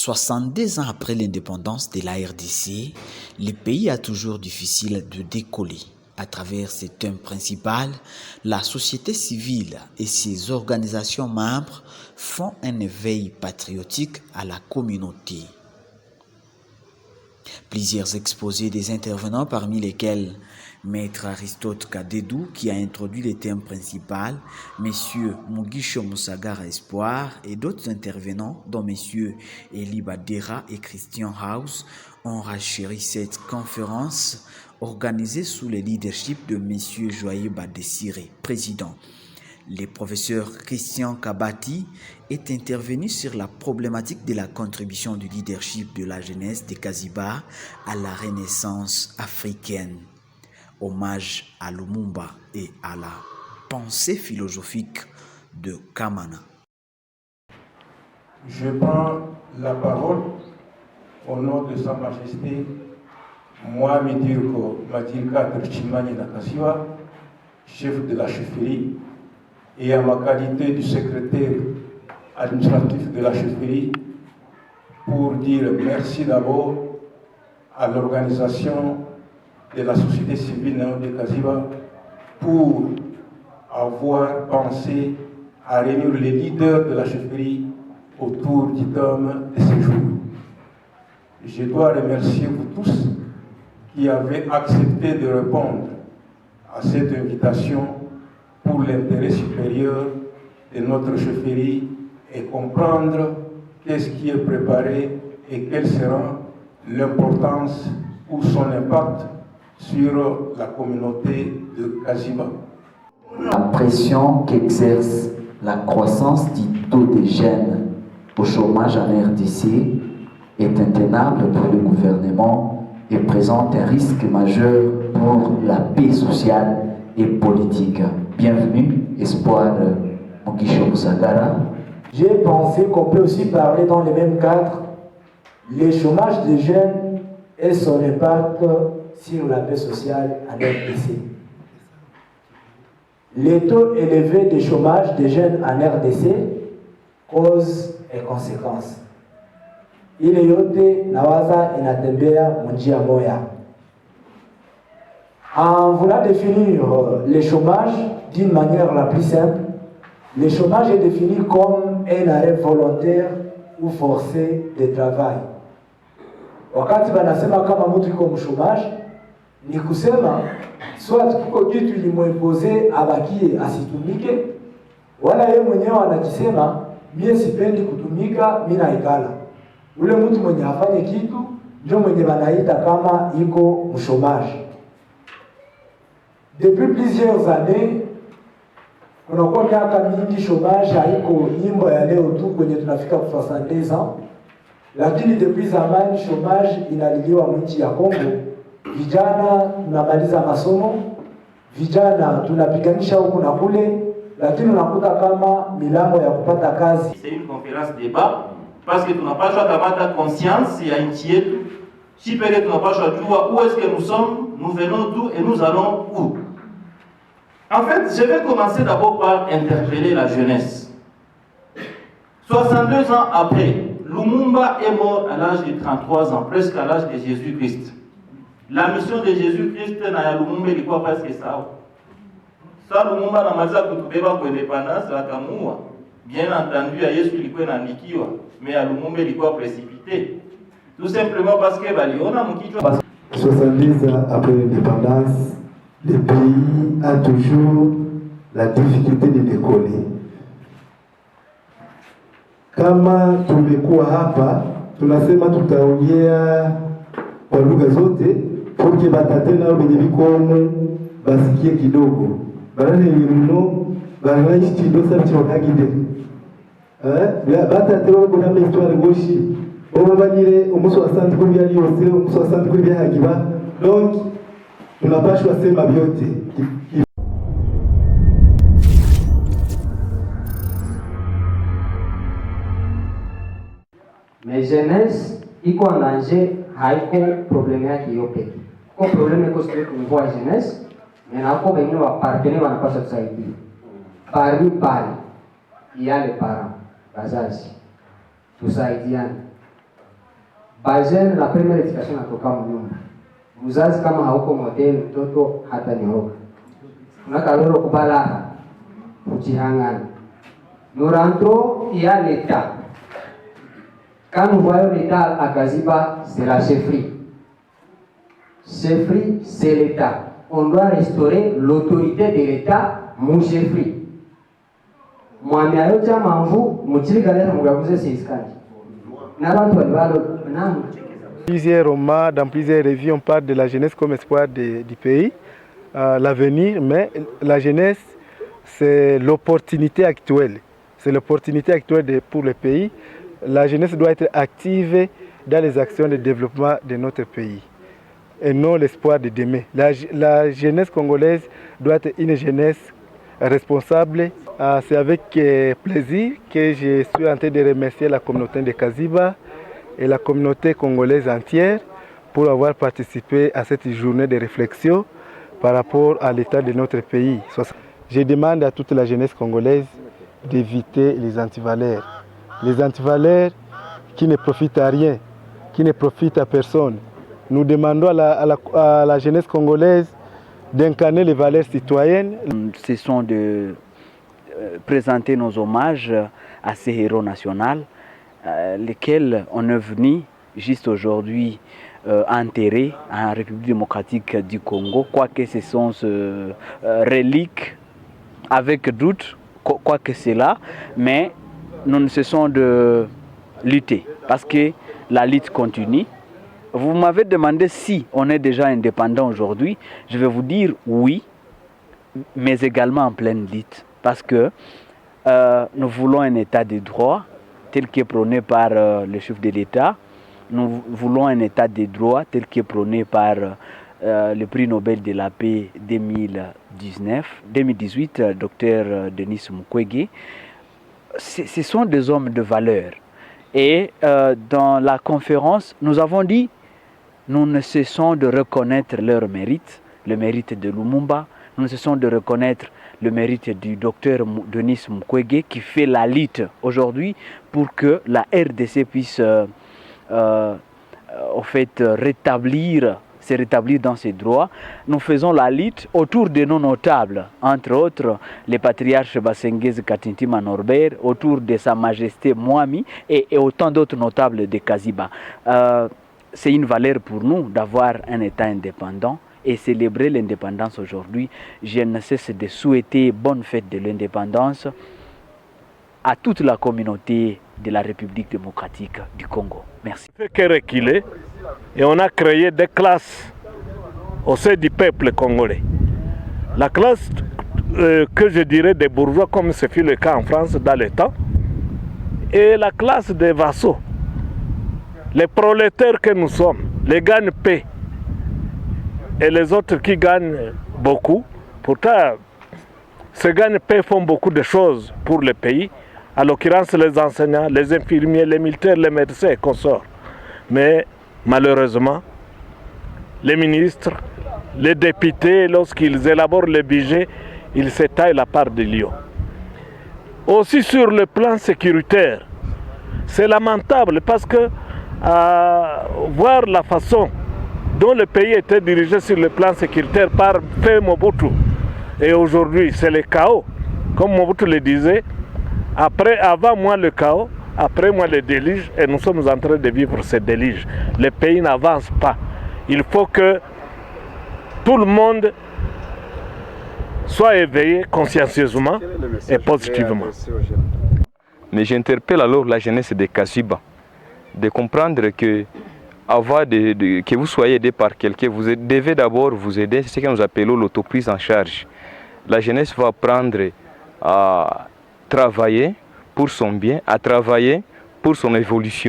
62 ans après l'indépendance de la RDC, le pays a toujours difficile de décoller. À travers ses thèmes principaux, la société civile et ses organisations membres font un éveil patriotique à la communauté. Plusieurs exposés des intervenants, parmi lesquels Maître Aristote Kadedou, qui a introduit les thèmes principaux, Messieurs Mugisho Musagara Espoir et d'autres intervenants, dont Messieurs Eli Badera et Christian House, ont rachéri cette conférence organisée sous le leadership de Messieurs Joyeux Badessiré, président. Le professeur Christian Kabati est intervenu sur la problématique de la contribution du leadership de la jeunesse de Kaziba à la renaissance africaine. Hommage à Lumumba et à la pensée philosophique de Kamana. Je prends la parole au nom de Sa Majesté Mohamed Yuko Madilka Terchimani Nakasiwa, chef de la chefferie, et à ma qualité de secrétaire administratif de la chefferie, pour dire merci d'abord à l'organisation de la société civile de Kaziba pour avoir pensé à réunir les leaders de la chefferie autour du thème de ces jours. Je dois remercier vous tous qui avez accepté de répondre à cette invitation pour l'intérêt supérieur de notre chefferie et comprendre qu'est-ce qui est préparé et quelle sera l'importance ou son impact sur la communauté de Kaziba. La pression qu'exerce la croissance du taux des jeunes au chômage en RDC est intenable pour le gouvernement et présente un risque majeur pour la paix sociale et politique. Bienvenue, Espoir Mugisho Musagara. J'ai pensé qu'on peut aussi parler dans le même cadre le chômage des jeunes et son impact sur la paix sociale en RDC. Les taux élevés de chômage des jeunes en RDC, causes et conséquences. Ile yote nawaza inatembea munjia moya. En voulant définir le chômage d'une manière la plus simple, le chômage est défini comme un arrêt volontaire ou forcé de travail. Wakati banasema kama mtu yuko mshomaji, ni kusema soit kuko kitu limwempoze abakie asitumike, wala yeye mwenyewe anakisema mie sipendi kutumika, mimi naikala. Ule mtu mwenye afanye kitu ndio mwenye banaita kama iko mshomaji. Depuis plusieurs années, kunakuwa miaka mingi chômage haiko nyimbo ya leo tu kwenye tunafika kwa 62 ans, lakini depuis zamani chômage inaliliwa nchi ya Kongo. Vijana tunamaliza masomo, vijana tunapiganisha huku na kule, lakini unakuta kama milango ya kupata kazi. C'est une conférence débat parce que tunapaswa kamata conscience ya nchi yetu. Si pele tunapaswa jua où est-ce que nous sommes, nous venons d'où et nous allons où. En fait, je vais commencer d'abord par interpeller la jeunesse. 62 ans après, Lumumba est mort à l'âge de 33 ans, presque à l'âge de Jésus-Christ. La mission de Jésus-Christ na Lumumba ilikuwa presque sawa. Sa Lumumba anamaliza kutubeba kwa independence akamua. Bien entendu, ya Yesu ilikuwa inaandikiwa, mais ya Lumumba ilikuwa précipité. Tout simplement parce que baliona mkichwa 70 ans après l'indépendance, le pays a toujours la difficulté de décoller. Kama tumekuwa hapa, tunasema tutaongea kwa lugha zote, porque batate nao benye bikomu basikie kidogo. Barane mno, barane chindo sa chokagide. Batate wako na histoire goshi. Obanyire umuso asante ko byali yose, umuso asante ko byahagiba. Donc tunapashwa sema vyote. Mais jeunesse iko en danger, haiko problème yake yote. Kwa problème iko sio kumvua jeunesse, mais nako wengine wa partenaire wanapaswa kusaidia. Parmi pale, il y a les parents, wazazi. Tusaidiane. Bajene la première éducation natoka mnyumba. Mzazi kama hauko modeli mtoto hata nyoroka. Unakaloro kubala kujihangana. Nous rentrons, il y a l'État. Quand nous voyons l'État à Kaziba, c'est la chefferie. Chefferie, c'est l'État. On doit restaurer l'autorité de l'État, mon chefferie. Moi, je Plusieurs romans, dans plusieurs revues, on parle de la jeunesse comme espoir du pays, l'avenir, mais la jeunesse, c'est l'opportunité actuelle. C'est l'opportunité actuelle pour le pays. La jeunesse doit être active dans les actions de développement de notre pays et non l'espoir de demain. La jeunesse congolaise doit être une jeunesse responsable. C'est avec plaisir que je suis en train de remercier la communauté de Kaziba et la communauté congolaise entière pour avoir participé à cette journée de réflexion par rapport à l'état de notre pays. Je demande à toute la jeunesse congolaise d'éviter les antivaleurs. Les antivaleurs qui ne profitent à rien, qui ne profitent à personne. Nous demandons à la jeunesse congolaise d'incarner les valeurs citoyennes. Ce sont de présenter nos hommages à ces héros nationaux, lesquels on est venu juste aujourd'hui enterrer en République démocratique du Congo, quoique ce sont reliques avec doute, quoique c'est là, mais nous ne cessons de lutter parce que la lutte continue. Vous m'avez demandé si on est déjà indépendant aujourd'hui. Je vais vous dire oui, mais également en pleine lutte. Parce que nous voulons un état de droit tel qu'est prôné par le chef de l'État. Nous voulons un état de droit tel qu'est prôné par le prix Nobel de la paix 2018, Dr Denis Mukwege. Ce sont des hommes de valeur. Et dans la conférence, nous avons dit, nous ne cessons de reconnaître leur mérite, le mérite de Lumumba, nous ne cessons de reconnaître le mérite du docteur Denis Mukwege qui fait la lutte aujourd'hui pour que la RDC puisse se rétablir dans ses droits. Nous faisons la lutte autour de nos notables, entre autres les patriarches Basengez Katintima Norbert, autour de Sa Majesté Mwami et autant d'autres notables de Kaziba. C'est une valeur pour nous d'avoir un État indépendant et célébrer l'indépendance aujourd'hui. Je ne cesse de souhaiter bonne fête de l'indépendance à toute la communauté de la République démocratique du Congo. Merci. On fait que reculer et on a créé des classes au sein du peuple congolais. La classe que je dirais des bourgeois, comme ce fut le cas en France dans le temps, et la classe des vassaux. Les prolétaires que nous sommes, les gagne-paix et les autres qui gagnent beaucoup. Pourtant, ces gagne-paix font beaucoup de choses pour le pays, à l'occurrence les enseignants, les infirmiers, les militaires, les médecins et consorts. Mais malheureusement, les ministres, les députés, lorsqu'ils élaborent le budget, ils s'étaillent la part de lion. Aussi sur le plan sécuritaire, c'est lamentable parce que voir la façon dont le pays était dirigé sur le plan sécuritaire par Mobutu. Et aujourd'hui, c'est le chaos. Comme Mobutu le disait, avant moi le chaos, après moi le déluge, et nous sommes en train de vivre ce déluge. Le pays n'avance pas. Il faut que tout le monde soit éveillé consciencieusement et positivement. Mais j'interpelle alors la jeunesse de Kaziba de comprendre que que vous soyez aidé par quelqu'un, vous devez d'abord vous aider, c'est ce que nous appelons l'autoprise en charge. La jeunesse va apprendre à travailler pour son bien, à travailler pour son évolution.